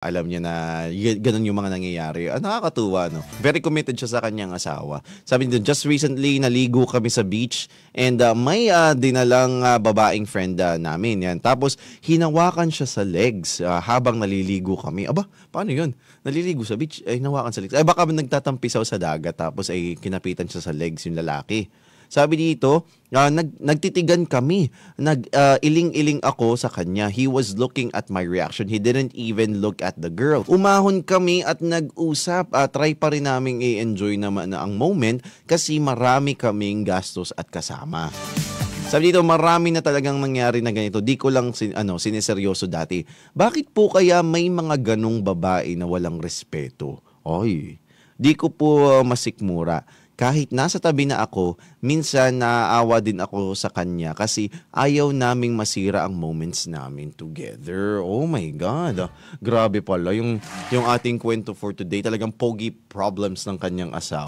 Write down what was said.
alam niya na gano'n yung mga nangyayari. Nakakatuwa, no? Very committed siya sa kanyang asawa. Sabi niya, just recently, naligo kami sa beach and may dinalang babaeng friend namin. Yan. Tapos, hinawakan siya sa legs habang naliligo kami. Aba, paano yun? Naliligo sa beach, ay hinawakan sa legs. Ay, baka nagtatampisaw sa dagat tapos ay kinapitan siya sa legs yung lalaki. Sabi dito, nagtitigan kami. Iling-iling ako sa kanya. He was looking at my reaction. He didn't even look at the girl. Umahon kami at nag-usap. Try pa rin namin i-enjoy naman ang moment kasi marami kaming gastos at kasama. Sabi dito, marami na talagang nangyari na ganito. Di ko lang siniseryoso dati. Bakit po kaya may mga ganong babae na walang respeto? Oy, di ko po masikmura. Kahit nasa tabi na ako, minsan naaawa din ako sa kanya kasi ayaw naming masira ang moments namin together. Oh my God. Grabe pala yung ating kwento for today. Talagang pogi problems ng kanyang asawa.